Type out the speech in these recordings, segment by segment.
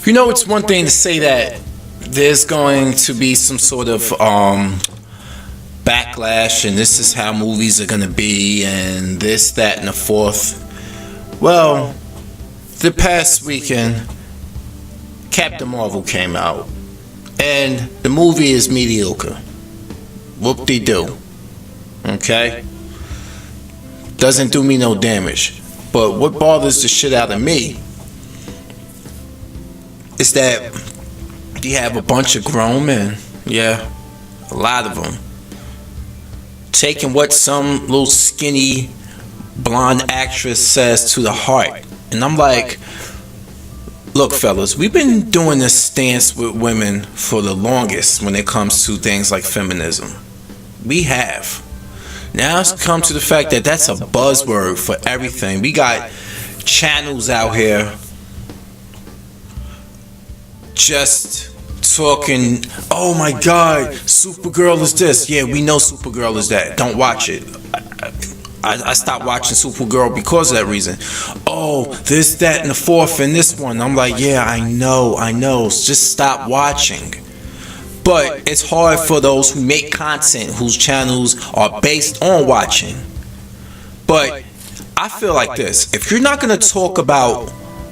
You know, it's one thing to say that there's going to be some sort of backlash, and this is how movies are going to be, and this, that, and the fourth. Well, the past weekend, Captain Marvel came out, and the movie is mediocre. Whoop-de-doo. Okay? Doesn't do me no damage. But what bothers the shit out of me is that you have a bunch of grown men, yeah, a lot of them, taking what some little skinny blonde actress says to the heart. And I'm like, look, fellas, we've been doing this stance with women for the longest when it comes to things like feminism. We have. Now it's come to the fact that that's a buzzword for everything. We got channels out here just talking, oh my God, Supergirl is this. Yeah, we know Supergirl is that. Don't watch it. I stopped watching Supergirl because of that reason. Oh, this, that, and the fourth, and this one. I'm like, yeah, I know. Just stop watching. But it's hard for those who make content whose channels are based on watching. But I feel like this. If you're not going to talk about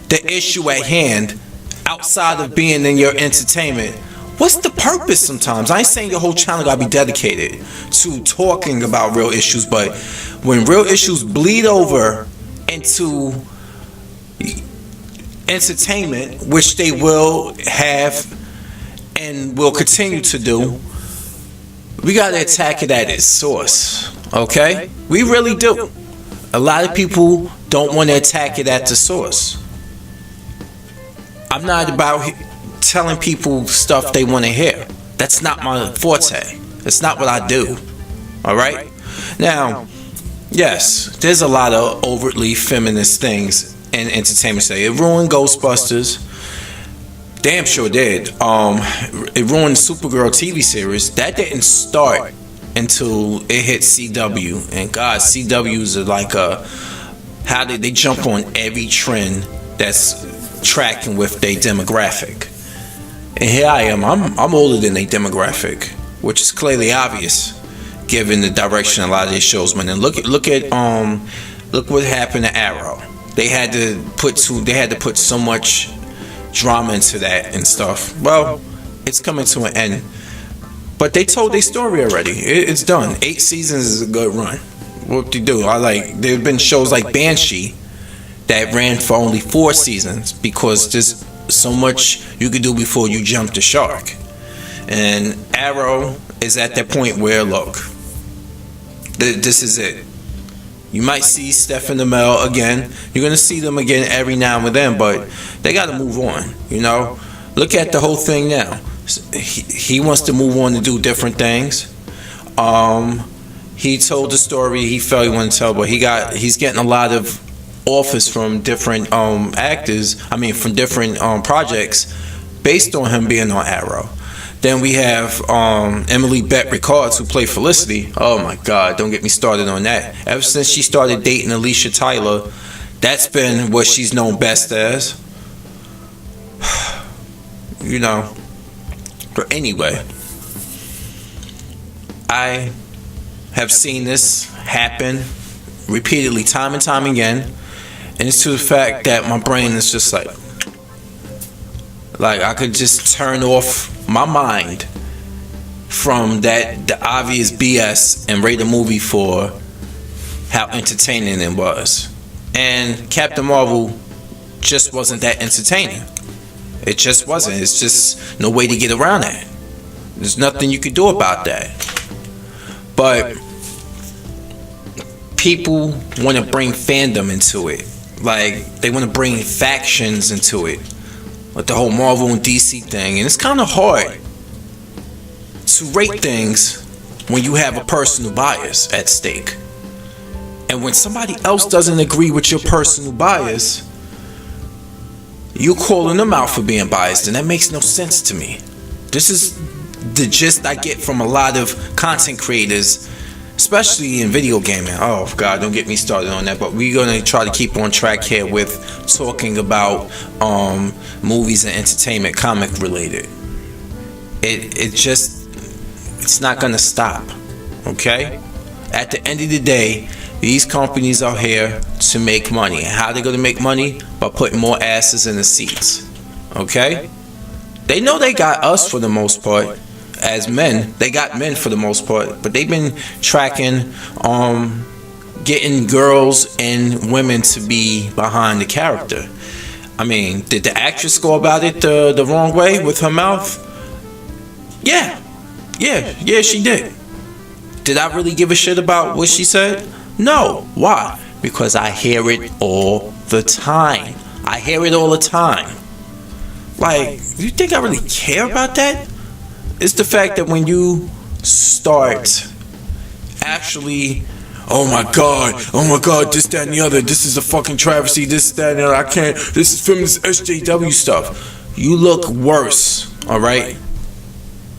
the issue at hand outside of being in your entertainment, what's the purpose sometimes? I ain't saying your whole channel got to be dedicated to talking about real issues, but when real issues bleed over into entertainment, which they will have and will continue to do, we got to attack it at its source. Okay? We really do. A lot of people don't want to attack it at the source. I'm not about telling people stuff they want to hear. That's not my forte. That's not what I do. Alright? Now, yes, there's a lot of overtly feminist things in entertainment today. It ruined Ghostbusters. Damn sure did. It ruined the Supergirl TV series. That didn't start until it hit CW. And God, CWs are like how they jump on every trend that's tracking with their demographic. And here I am. I'm older than their demographic, which is clearly obvious given the direction a lot of these shows went. And look what happened to Arrow. They had to put so much drama into that and stuff. Well, it's coming to an end, but they told their story already. It's done. 8 seasons is a good run. What to do? There have been shows like Banshee that ran for only 4 seasons because there's so much you could do before you jump the shark. And Arrow is at that point where, look, this is it. You might see Stephen Amell again. You're going to see them again every now and then, but they got to move on, you know? Look at the whole thing now. He wants to move on to do different things. He told the story he felt he wanted to tell, but he's getting a lot of offers from different actors, from different projects based on him being on Arrow. Then we have Emily Bett Rickards, who played Felicity. Oh my God, don't get me started on that. Ever since she started dating Alicia Tyler, that's been what she's known best as. You know. But anyway, I have seen this happen repeatedly, time and time again. And it's to the fact that my brain is just like I could just turn off my mind from the obvious BS and rate a movie for how entertaining it was. And Captain Marvel just wasn't that entertaining. It just wasn't. It's just no way to get around that. There's nothing you could do about that. But people want to bring fandom into it. They want to bring factions into it. With the whole Marvel and DC thing. And it's kind of hard to rate things when you have a personal bias at stake. And when somebody else doesn't agree with your personal bias, you calling them out for being biased, and that makes no sense to me. This is the gist I get from a lot of content creators especially in video gaming. Oh God, don't get me started on that. But we're gonna try to keep on track here with talking about movies and entertainment, comic related. It's not gonna stop. Okay? At the end of the day, these companies are here to make money. And how they gonna make money? By putting more asses in the seats. Okay? They know they got us for the most part. As men, they got men for the most part, but they've been tracking getting girls and women to be behind the character. I mean, did the actress go about it the wrong way with her mouth? Yeah, she did. Did I really give a shit about what she said? No. Why? Because I hear it all the time. Like, you think I really care about that? It's the fact that when you start actually, oh my god, this, that, and the other, this is a fucking travesty, this, that, and the other, I can't, this is feminist SJW stuff. You look worse, alright?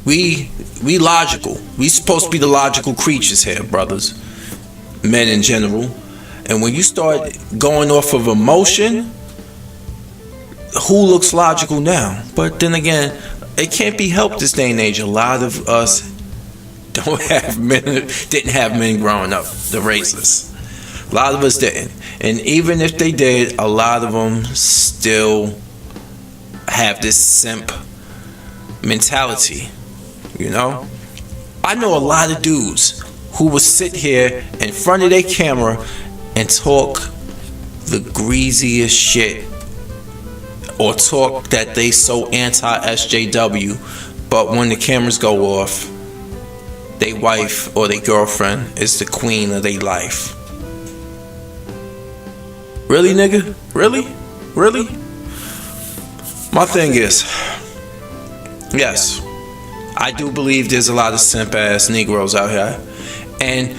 We logical. We supposed to be the logical creatures here, brothers. Men in general. And when you start going off of emotion, who looks logical now? But then again, it can't be helped this day and age. A lot of us didn't have men growing up to raise us. A lot of us didn't. And even if they did, a lot of them still have this simp mentality. You know? I know a lot of dudes who will sit here in front of their camera and talk the greasiest shit, or talk that they so anti-SJW, but when the cameras go off, they wife or their girlfriend is the queen of their life. Really, nigga? Really? My thing is, yes, I do believe there's a lot of simp ass Negroes out here, and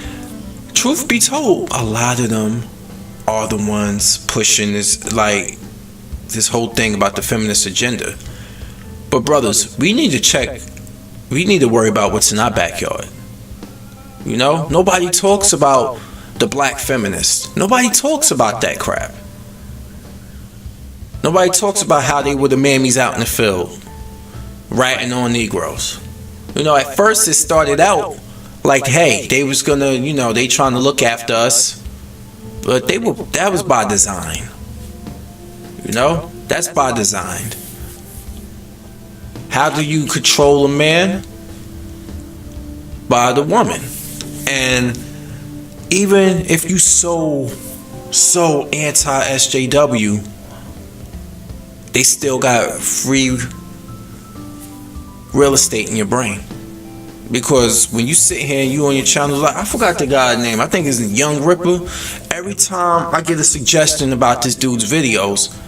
truth be told, a lot of them are the ones pushing this whole thing about the feminist agenda. But brothers, we need to worry about what's in our backyard. You know, nobody talks about the black feminist. Nobody talks about that crap. Nobody talks about how they were the mammies out in the field ratting on Negroes. You know, at first it started out like, hey, they was gonna, you know, they trying to look after us, but that was by design. You know, that's by design. How do you control a man? By the woman. And even if you so anti-SJW, they still got free real estate in your brain. Because when you sit here and you on your channel, like, I forgot the guy's name, I think it's Young Ripper. Every time I get a suggestion about this dude's videos,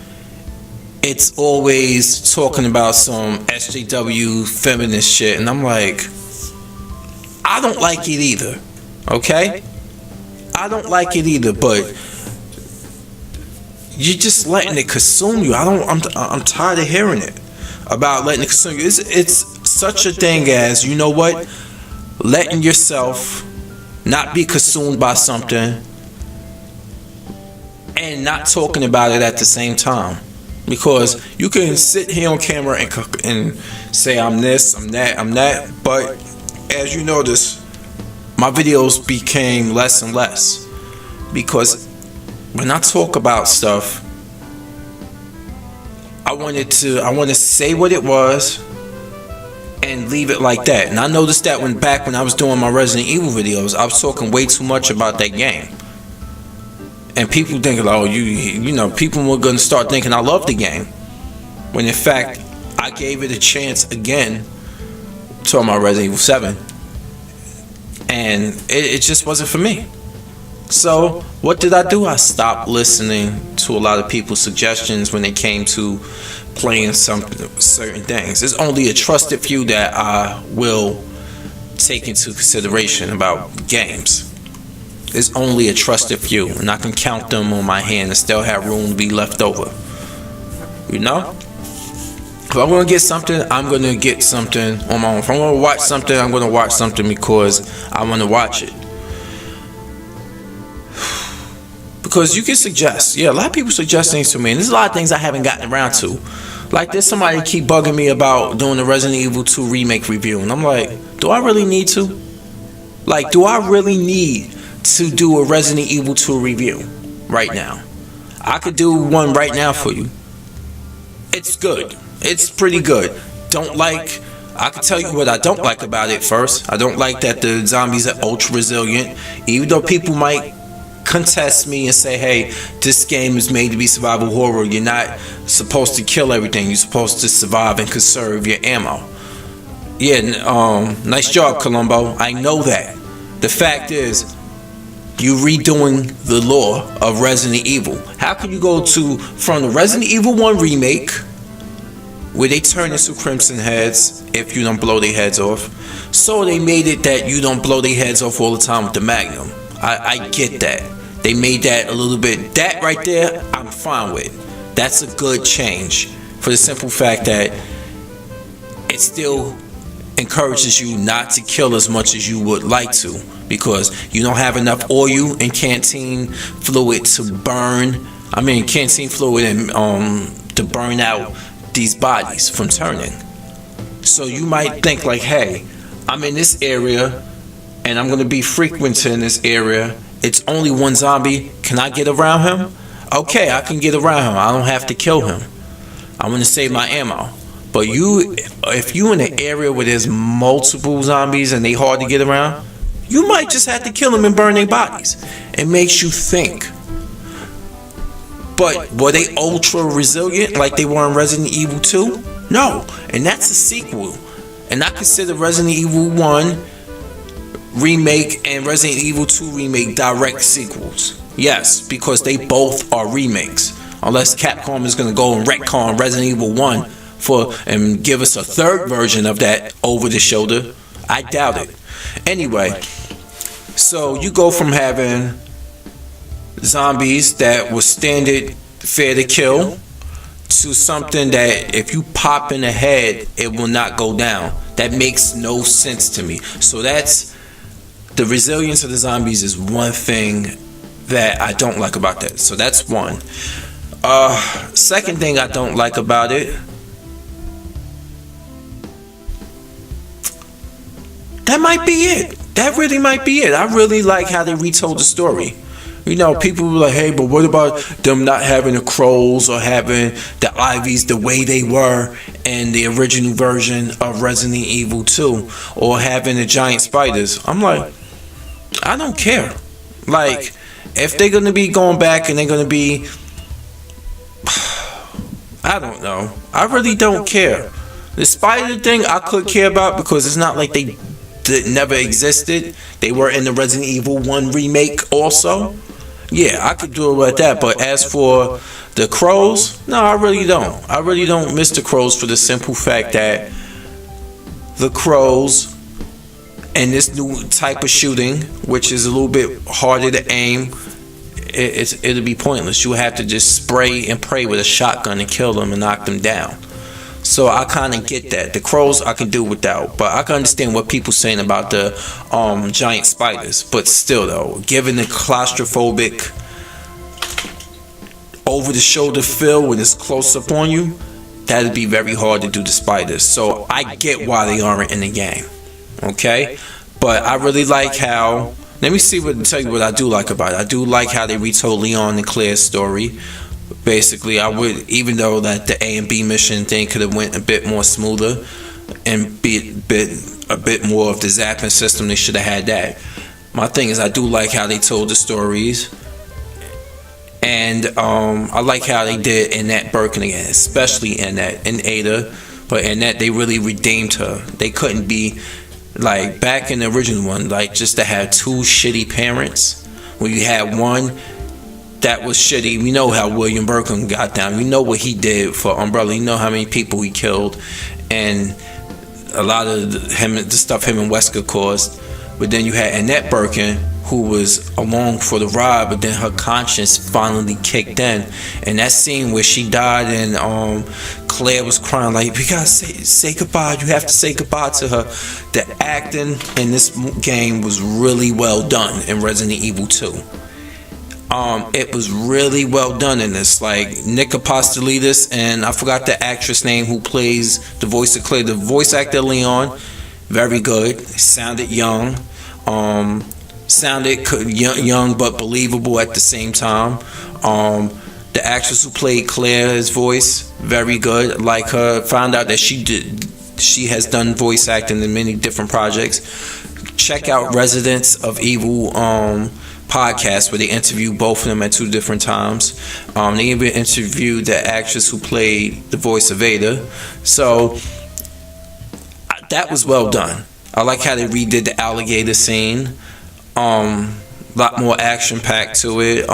it's always talking about some SJW feminist shit, and I'm like, I don't like it either. Okay? I don't like it either, but you're just letting it consume you. I'm tired of hearing it about letting it consume you. It's such a thing as, you know what? Letting yourself not be consumed by something and not talking about it at the same time. Because you can sit here on camera and say I'm this, I'm that, but as you notice, my videos became less and less. Because when I talk about stuff, I want to say what it was and leave it like that. And I noticed that when I was doing my Resident Evil videos, I was talking way too much about that game. And people thinking, oh, you know, people were going to start thinking I love the game. When in fact, I gave it a chance again to my Resident Evil 7. And it just wasn't for me. So, what did I do? I stopped listening to a lot of people's suggestions when it came to playing certain things. There's only a trusted few that I will take into consideration about games. There's only a trusted few, and I can count them on my hand and still have room to be left over. You know? If I'm going to get something, I'm going to get something on my own. If I'm going to watch something, I'm going to watch something because I want to watch it. because you can suggest. Yeah, a lot of people suggest things to me, and there's a lot of things I haven't gotten around to. Like, there's somebody keep bugging me about doing the Resident Evil 2 remake review, and I'm like, do I really need to? Like, do I really need to do a Resident Evil 2 review right now? I could do one right now for you. It's good. It's pretty good. I can tell you what I don't like about it first. I don't like that the zombies are ultra resilient. Even though people might contest me and say, hey, this game is made to be survival horror. You're not supposed to kill everything. You're supposed to survive and conserve your ammo. Yeah, nice job, Columbo. I know that. The fact is, you redoing the lore of Resident Evil. How can you go from the Resident Evil 1 remake, where they turn into Crimson Heads if you don't blow their heads off, so they made it that you don't blow their heads off all the time with the Magnum. I get that. They made that a little bit. That right there, I'm fine with. That's a good change, for the simple fact that it still encourages you not to kill as much as you would like to, because you don't have enough oil and canteen fluid to burn. Canteen fluid and to burn out these bodies from turning. So you might think like, hey, I'm in this area and I'm going to be frequenting this area. It's only one zombie. Can I get around him? Okay, I can get around him. I don't have to kill him. I'm going to save my ammo. But if you in an area where there's multiple zombies and they hard to get around, you might just have to kill them and burn their bodies. It makes you think. But were they ultra resilient like they were in Resident Evil 2? No. And that's a sequel. And I consider Resident Evil 1 Remake and Resident Evil 2 Remake direct sequels. Yes, because they both are remakes. Unless Capcom is going to go and retcon Resident Evil 1 and give us a third version of that over the shoulder. I doubt it. Anyway, so you go from having zombies that were standard fair to kill to something that if you pop in the head, it will not go down. That makes no sense to me. So that's the resilience of the zombies is one thing that I don't like about that. So that's one. Second thing I don't like about it, that might be it. That really might be it. I really like how they retold the story. You know, people were like, hey, but what about them not having the crows or having the Ivies the way they were in the original version of Resident Evil 2, or having the giant spiders? I'm like, I don't care. Like, if they're going to be going back and they're going to be, I don't know. I really don't care. The spider thing I could care about because it's not like they never existed. They were in the Resident Evil 1 remake also. Yeah, I could do it with that. But as for the crows, no, I really don't. I really don't miss the crows for the simple fact that the crows and this new type of shooting, which is a little bit harder to aim, it'll be pointless. You have to just spray and pray with a shotgun and kill them and knock them down. So I kind of get that. The crows I can do without, but I can understand what people saying about the giant spiders. But still, though, given the claustrophobic, over-the-shoulder feel when it's close up on you, that'd be very hard to do the spiders. So I get why they aren't in the game. Okay, but I really like how. Let me tell you what I do like about it. I do like how they retold Leon and Claire's story. Basically, I would, even though that the A and B mission thing could have went a bit more smoother and be a bit more of the zapping system, they should have had that. My thing is, I do like how they told the stories, and I like how they did Annette Birkin again, especially Annette and Ada. But Annette, they really redeemed her. They couldn't be like back in the original one, like just to have two shitty parents. When you had one that was shitty, we know how William Birkin got down. We know what he did for Umbrella. You know how many people he killed, and a lot of the stuff him and Wesker caused. But then you had Annette Birkin, who was along for the ride, but then her conscience finally kicked in. And that scene where she died and Claire was crying like, we gotta say goodbye. You have to say goodbye to her. The acting in this game was really well done in Resident Evil 2. It was really well done in this. Like Nick Apostolidis, and I forgot the actress name who plays the voice of Claire. The voice actor Leon, very good. Sounded young. Sounded young but believable at the same time. The actress who played Claire's voice, very good. Like her, found out that she has done voice acting in many different projects. Check out Residents of Evil podcast where they interview both of them at 2 different times. They even interviewed the actress who played the voice of Ada. So that was well done. I like how they redid the alligator scene. Lot more action packed to it.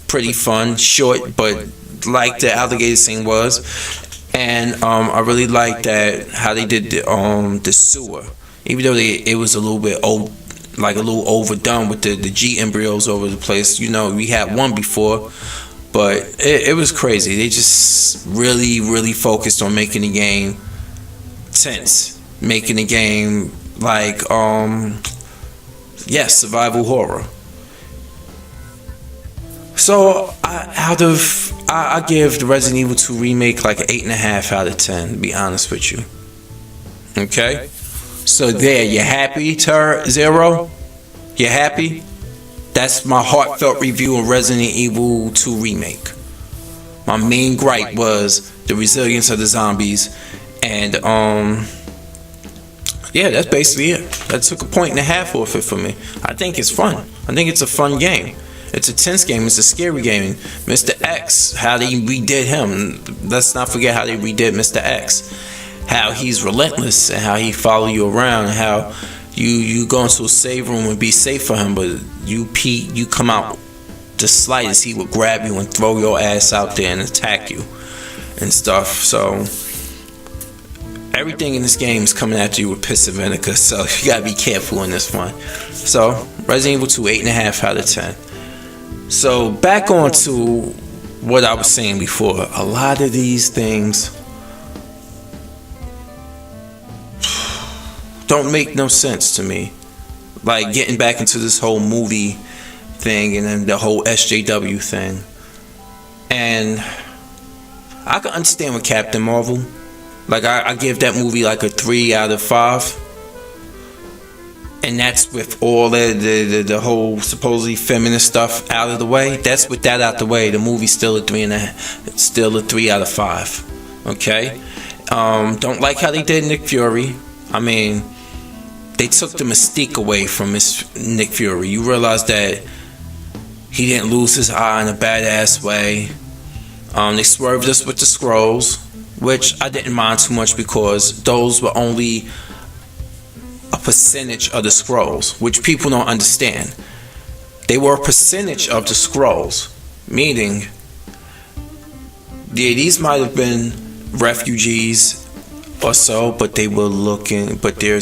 Pretty fun, short, but like the alligator scene was. And I really like that how they did the sewer. Even though it was a little bit old, like a little overdone with the G embryos over the place. You know, we had one before, but it was crazy. They just really focused on making the game tense, making the game like survival horror. So I give the Resident Evil 2 remake like an 8.5 out of 10. To be honest with you. Okay. So there, you happy, Zero? You happy? That's my heartfelt review of Resident Evil 2 Remake. My main gripe was the resilience of the zombies, and that's basically it. That took 1.5 points off it for me. I think it's fun. I think it's a fun game. It's a tense game. It's a scary game. Mr. X, how they redid him. Let's not forget how they redid Mr. X. How he's relentless and how he follow you around, and how you go into a save room and be safe for him, but you come out the slightest, he would grab you and throw your ass out there and attack you and stuff. So everything in this game is coming after you with piss and vinegar, so you gotta be careful in this one. So Resident Evil 2, 8.5 out of 10. So back on to what I was saying before. A lot of these things don't make no sense to me. Like getting back into this whole movie thing and then the whole SJW thing. And I can understand with Captain Marvel. Like I give that movie like a 3 out of 5. And that's with all the whole supposedly feminist stuff out of the way. That's with that out the way. The movie's still a 3.5. Still a 3 out of 5. Okay. Don't like how they did Nick Fury. I mean, they took the mystique away from Nick Fury. You realize that he didn't lose his eye in a badass way. They swerved us with the scrolls, which I didn't mind too much because those were only a percentage of the scrolls, which people don't understand. They were a percentage of the scrolls, meaning these might have been refugees or so, but they were looking, but the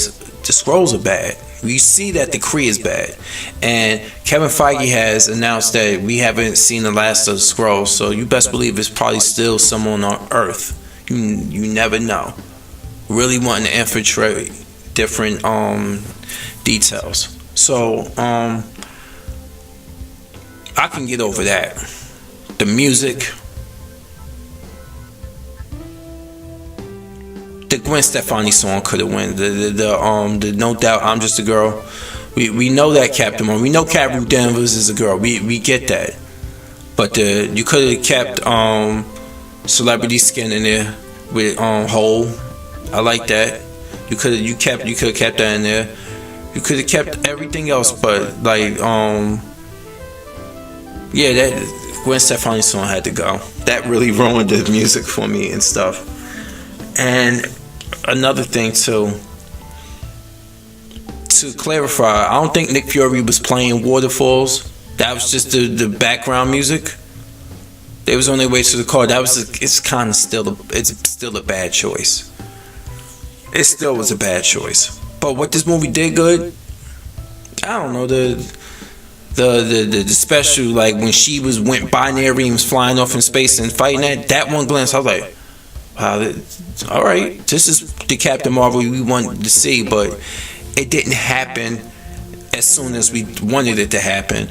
scrolls are bad. You see that the Kree is bad, and Kevin Feige has announced that we haven't seen the last of the scrolls, so you best believe it's probably still someone on Earth. You never know. Really wanting to infiltrate different details. So I can get over that. The music, the Gwen Stefani song could have won. The No Doubt I'm Just a Girl. We know that Captain Marvel. We know Carol Danvers is a girl. We get that. But you could have kept Celebrity Skin in there with Hole. I like that. You could have kept that in there. You could have kept everything else, but like that Gwen Stefani song had to go. That really ruined the music for me and stuff. And another thing too, to clarify, I don't think Nick Fury was playing Waterfalls. That was just the background music. They was on their way to the car. It's still a bad choice. It still was a bad choice. But what this movie did good, I don't know, the special, like when she went binary and was flying off in space and fighting that one glance, I was like, wow, alright, this is the Captain Marvel we wanted to see, but it didn't happen as soon as we wanted it to happen.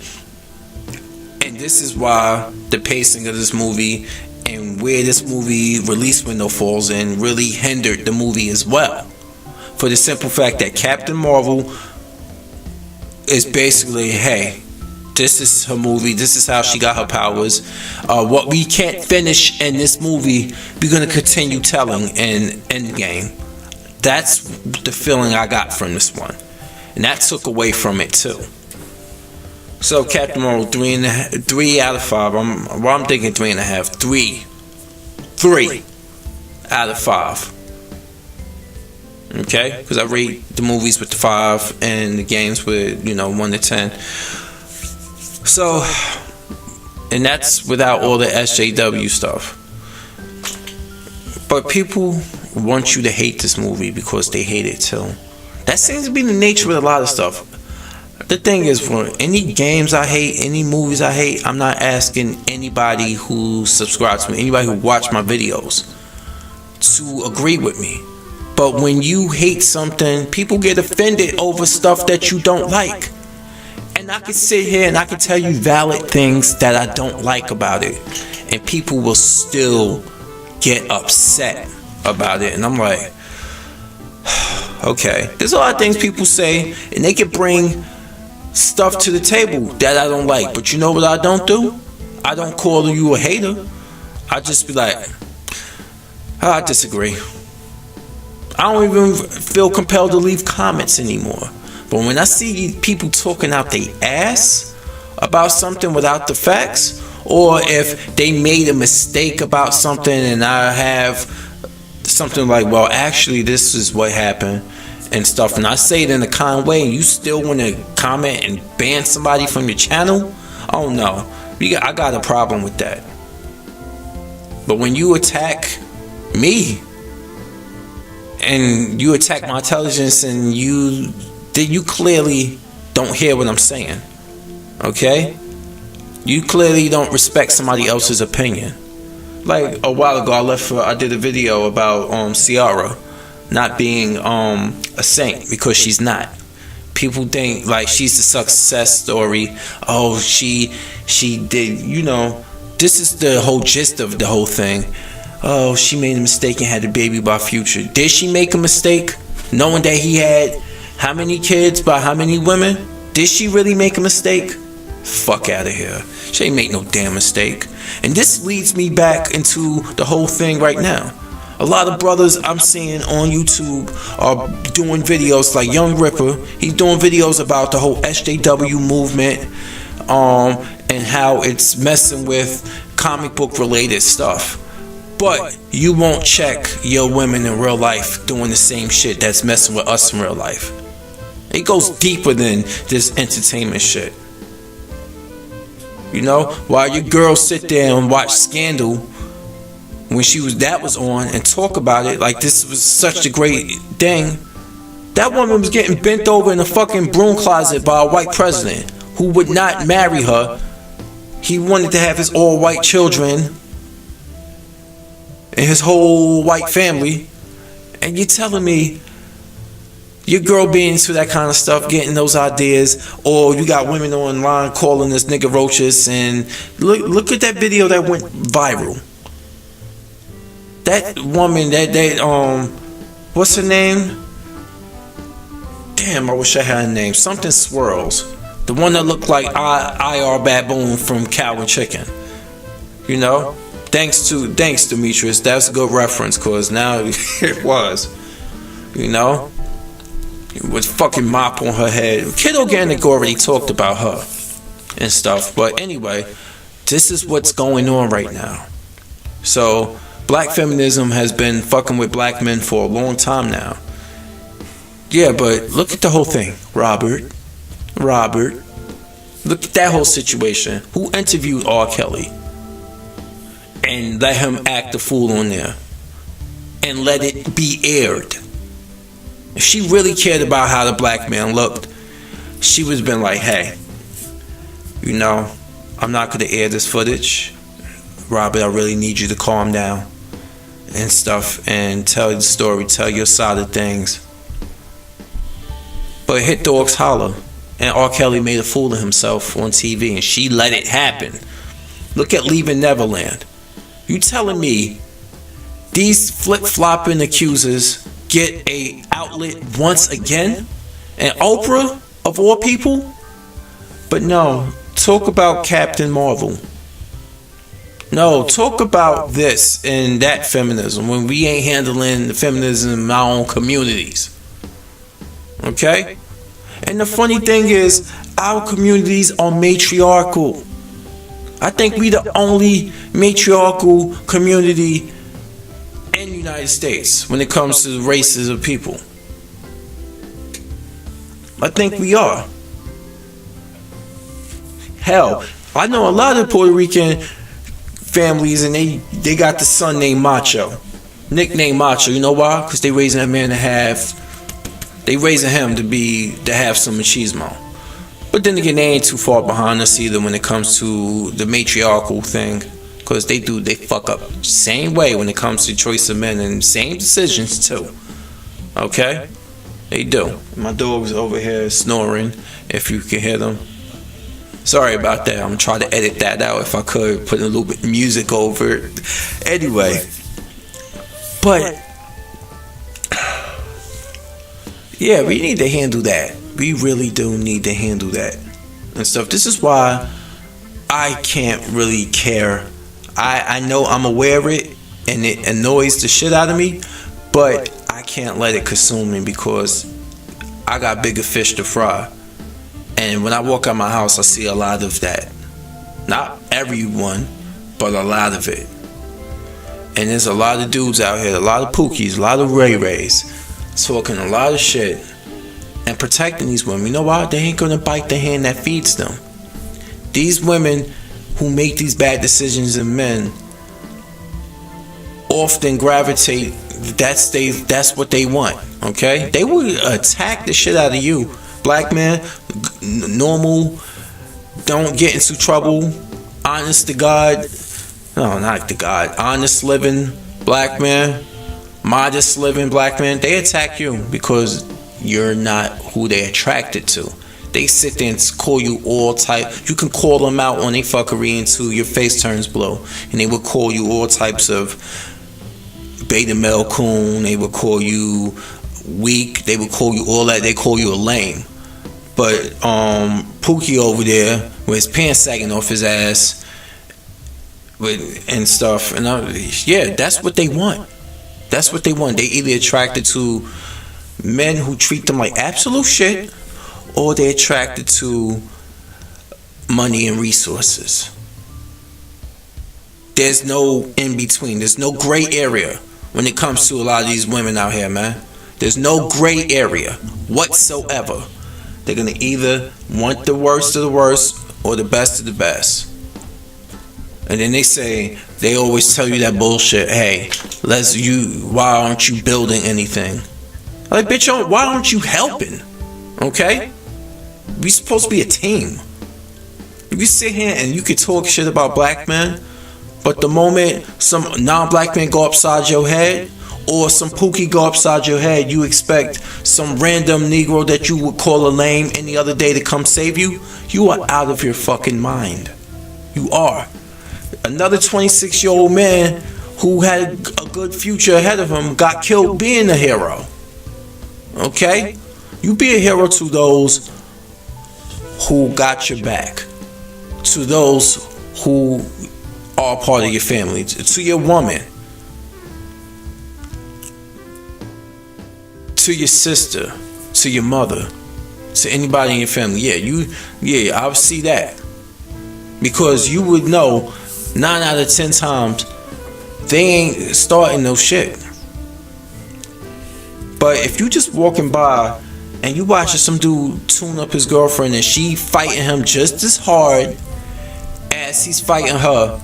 And And this is why the pacing of this movie and where this movie release window falls in really hindered the movie as well. For the simple fact that Captain Marvel is basically, hey, this is her movie, this is how she got her powers. What we can't finish in this movie, we're going to continue telling in Endgame. That's the feeling I got from this one. And that took away from it too. So Captain Marvel, 3 out of 5. I'm thinking 3.5. 3 out of 5. Okay, because I rate the movies with the 5 and the games with 1 to 10. So, and that's without all the SJW stuff. But people want you to hate this movie because they hate it too. That seems to be the nature with a lot of stuff. The thing is, for any games I hate, any movies I hate, I'm not asking anybody who subscribes to me, anybody who watch my videos, to agree with me. But when you hate something, people get offended over stuff that you don't like. And I can sit here and I can tell you valid things that I don't like about it, and people will still get upset about it. And I'm like, okay, there's a lot of things people say, and they can bring stuff to the table that I don't like. But you know what I don't do? I don't call you a hater. I just be like, I disagree. I don't even feel compelled to leave comments anymore. But when I see people talking out their ass about something without the facts, or if they made a mistake about something and I have something like, well, actually this is what happened and stuff, and I say it in a kind way, and you still want to comment and ban somebody from your channel? Oh no, I got a problem with that. But when you attack me and you attack my intelligence, and you clearly don't hear what I'm saying. Okay? You clearly don't respect somebody else's opinion. Like a while ago, I did a video about Ciara not being a saint, because she's not. People think like she's the success story. Oh, she did, this is the whole gist of the whole thing. Oh, she made a mistake and had a baby by Future. Did she make a mistake knowing that he had how many kids by how many women? Did she really make a mistake? Fuck out of here. She ain't make no damn mistake. And this leads me back into the whole thing right now. A lot of brothers I'm seeing on YouTube are doing videos like Young Ripper. He's doing videos about the whole SJW movement, and how it's messing with comic book related stuff. But you won't check your women in real life doing the same shit that's messing with us in real life. It goes deeper than this entertainment shit. While your girls sit there and watch Scandal when that was on and talk about it like this was such a great thing, that woman was getting bent over in a fucking broom closet by a white president who would not marry her. He wanted to have his all white children and his whole white family, and you're telling me your girl being into that kind of stuff, getting those ideas, or you got women online calling this nigga roaches? And look at that video that went viral. That woman, that what's her name? Damn, I wish I had a name. Something Swirls. The one that looked like IR Baboon from Cow and Chicken. Thanks Demetrius. That's a good reference, cause now it was. With fucking mop on her head. Kid Organic already talked about her and stuff. But anyway, this is what's going on right now. So black feminism has been fucking with black men for a long time now. Yeah, but look at the whole thing. Robert. Look at that whole situation. Who interviewed R. Kelly and let him act the fool on there and let it be aired? If she really cared about how the black man looked, she would have been like, hey, I'm not going to air this footage. Robert, I really need you to calm down and stuff and tell the story, tell your side of things. But hit dogs holler. and R. Kelly made a fool of himself on TV, and she let it happen. Look at Leaving Neverland. You telling me these flip-flopping accusers get a outlet once again? And Oprah, of all people? But no, talk about Captain Marvel. No, talk about this and that feminism when we ain't handling the feminism in our own communities. Okay? And the funny thing is, our communities are matriarchal. I think we the only matriarchal community in the United States when it comes to the races of people. I think we are. Hell, I know a lot of Puerto Rican families, and they got the son named Macho, nicknamed Macho. You know why? Because they raising that man they raising him to have some machismo. But then again, they ain't too far behind us either when it comes to the matriarchal thing, because they fuck up same way when it comes to choice of men, and same decisions too. Okay, they do. My dog's over here snoring, if you can hear them. Sorry about that. I'm trying to edit that out if I could, put a little bit of music over it. Anyway, but yeah, we need to handle that. We really do need to handle that and stuff. This is why I can't really care. I know I'm aware of it, and it annoys the shit out of me, but I can't let it consume me because I got bigger fish to fry. And when I walk out my house, I see a lot of that. Not everyone, but a lot of it. And there's a lot of dudes out here, a lot of pookies, a lot of ray-rays, talking a lot of shit and protecting these women. You know why? They ain't gonna bite the hand that feeds them. These women who make these bad decisions in men often gravitate, that's what they want, okay? They will attack the shit out of you. Black man, normal, don't get into trouble, honest to God, no, not to God, honest living black man, modest living black man, they attack you because you're not who they're attracted to. They sit there and call you all type. You can call them out on they fuckery until your face turns blue, and they will call you all types of beta male coon. They will call you weak. They will call you all that. They call you a lame. But Pookie over there with his pants sagging off his ass and stuff, and yeah, that's what they want. That's what they want. They either attracted to men who treat them like absolute shit, or they're attracted to money and resources. There's no in between. There's no gray area when it comes to a lot of these women out here, man. There's no gray area whatsoever. They're gonna either want the worst of the worst or the best of the best. And then they always tell you that bullshit. Hey, why aren't you building anything? Like, bitch, why aren't you helping? Okay? We supposed to be a team. You can sit here and you can talk shit about black men, but the moment some non-black man go upside your head, or some pookie go upside your head, you expect some random Negro that you would call a lame any other day to come save you? You are out of your fucking mind. You are. Another 26-year-old man who had a good future ahead of him got killed being a hero. Okay? You be a hero to those who got your back, to those who are part of your family, to your woman, to your sister, to your mother, to anybody in your family. Yeah, I would see that, because you would know 9 out of 10 times they ain't starting no shit. But if you just walking by and you watching some dude tune up his girlfriend and she fighting him just as hard as he's fighting her,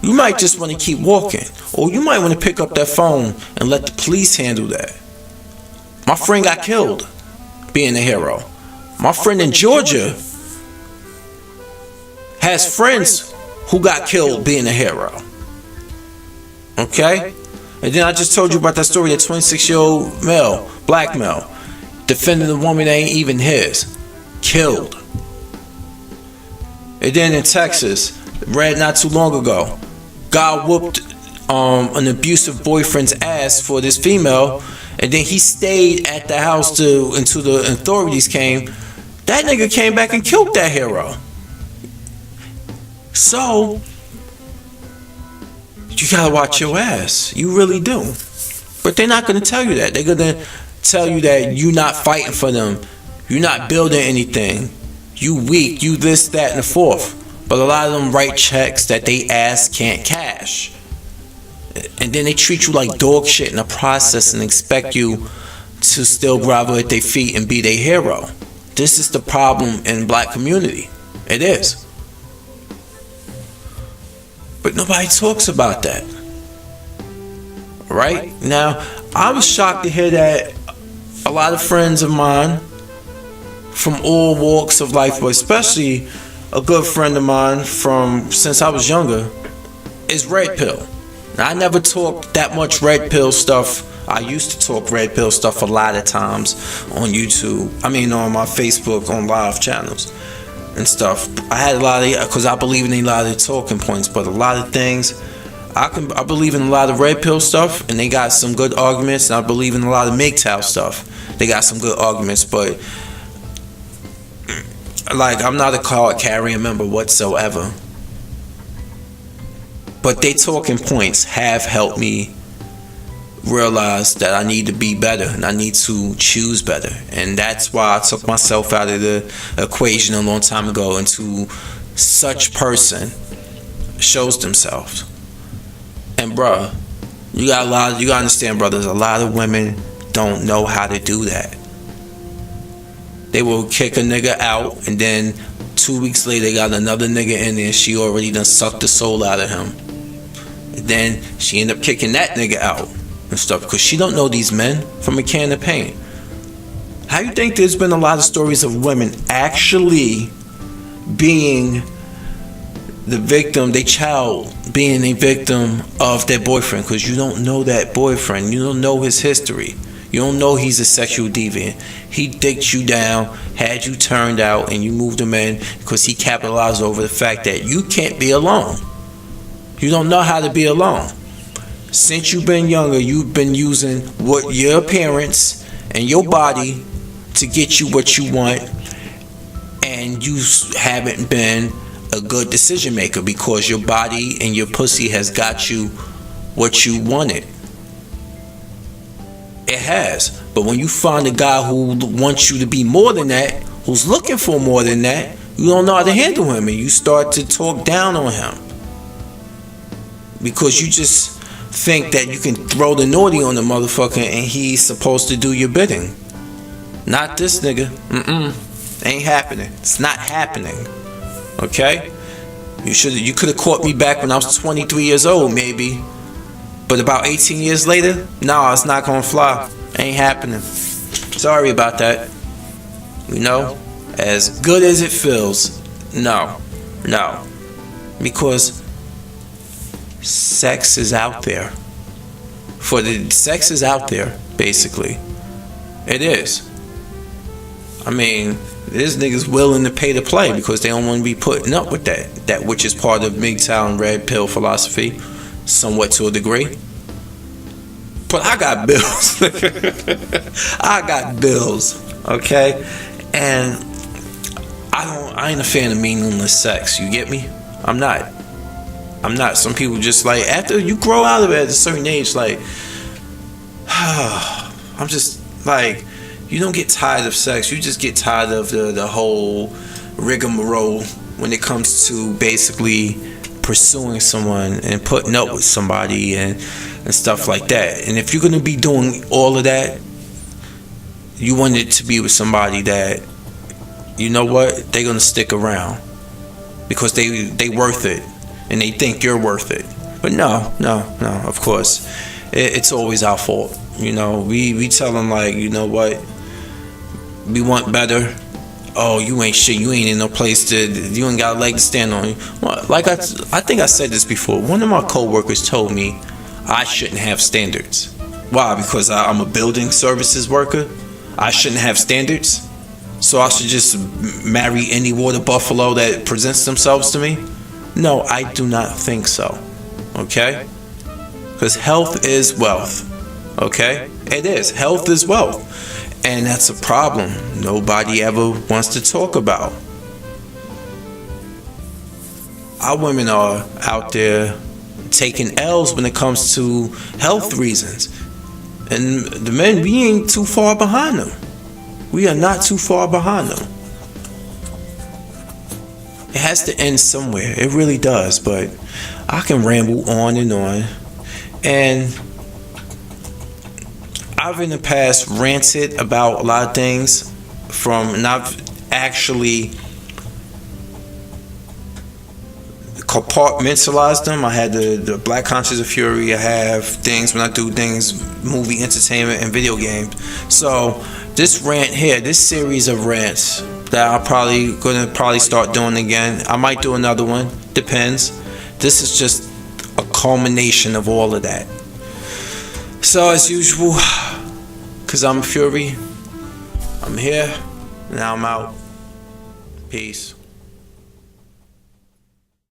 you might just want to keep walking, or you might want to pick up that phone and let the police handle that. My friend got killed being a hero. My friend in Georgia has friends who got killed being a hero. Okay? And then I just told you about that story, that 26-year-old male, black male, defending a woman that ain't even his. killed. And then in Texas, read not too long ago, guy whooped an abusive boyfriend's ass for this female, and then he stayed at the house until the authorities came. That nigga came back and killed that hero. So you gotta watch your ass. You really do. But they're not gonna tell you that. They're gonna tell you that you're not fighting for them. You're not building anything. You weak. You this, that, and the fourth. But a lot of them write checks that they ass can't cash. And then they treat you like dog shit in the process and expect you to still grovel at their feet and be their hero. This is the problem in black community. It is. But nobody talks about that. Right? Now, I was shocked to hear that a lot of friends of mine from all walks of life, but especially a good friend of mine from since I was younger, is red pill. Now, I never talked that much red pill stuff. I used to talk red pill stuff a lot of times on YouTube. I mean, on my Facebook, on live channels and stuff. I had a lot of, because I believe in a lot of talking points, but a lot of things, I believe in a lot of red pill stuff, and they got some good arguments, and I believe in a lot of MGTOW stuff. They got some good arguments, but like, I'm not a card carrying member whatsoever. But they talking points have helped me realize that I need to be better and I need to choose better. And that's why I took myself out of the equation a long time ago into such person shows themselves. And bruh, you gotta understand, brothers, a lot of women don't know how to do that. They will kick a nigga out, and then 2 weeks later they got another nigga in there and she already done sucked the soul out of him. And then she end up kicking that nigga out and stuff because she don't know these men from a can of paint. How you think there's been a lot of stories of women actually being the victim, their child being a victim of their boyfriend, because you don't know that boyfriend, you don't know his history, you don't know he's a sexual deviant. He dicked you down, had you turned out, and you moved him in because he capitalized over the fact that you can't be alone. You don't know how to be alone. Since you've been younger, you've been using what your appearance and your body to get you what you want, and you haven't been a good decision maker because your body and your pussy has got you what you wanted. It has. But when you find a guy who wants you to be more than that, who's looking for more than that, you don't know how to handle him, and you start to talk down on him because you just think that you can throw the naughty on the motherfucker and he's supposed to do your bidding. Not this nigga. Ain't happening. It's not happening. Okay? You could have caught me back when I was 23 years old, maybe. But about 18 years later, no, it's not gonna fly. Ain't happening. Sorry about that. You know? As good as it feels, no. Because sex is out there. Sex is out there, basically. It is. I mean, there's niggas willing to pay to play because they don't want to be putting up with that which is part of MGTOW and red pill philosophy, somewhat to a degree. But I got bills. I got bills, okay? And I ain't a fan of meaningless sex. You get me? I'm not. Some people just like, after you grow out of it at a certain age, like, I'm just like, you don't get tired of sex. You just get tired of the whole rigmarole when it comes to basically pursuing someone and putting up with somebody and stuff like that. And if you're going to be doing all of that, you want it to be with somebody that, you know what, they're going to stick around because they worth it and they think you're worth it. But no, of course, it's always our fault. You know, we tell them, like, you know what, we want better. Oh, you ain't shit. You ain't in no place you ain't got a leg to stand on. Well, like I think I said this before. One of my co-workers told me I shouldn't have standards. Why? Because I'm a building services worker. I shouldn't have standards. So I should just marry any water buffalo that presents themselves to me? No, I do not think so. Okay? Because health is wealth. Okay? It is. Health is wealth. And that's a problem nobody ever wants to talk about. Our women are out there taking L's when it comes to health reasons. And the men, we ain't too far behind them. We are not too far behind them. It has to end somewhere. It really does. But I can ramble on and on. And I've in the past ranted about a lot of things and I've actually compartmentalized them. I had the Black Conscious of Fury. I have things when I do things, movie, entertainment, and video games. So this rant here, this series of rants that I'm gonna start doing again. I might do another one, depends. This is just a culmination of all of that. So as usual, KazamaFury, I'm here, now I'm out. Peace.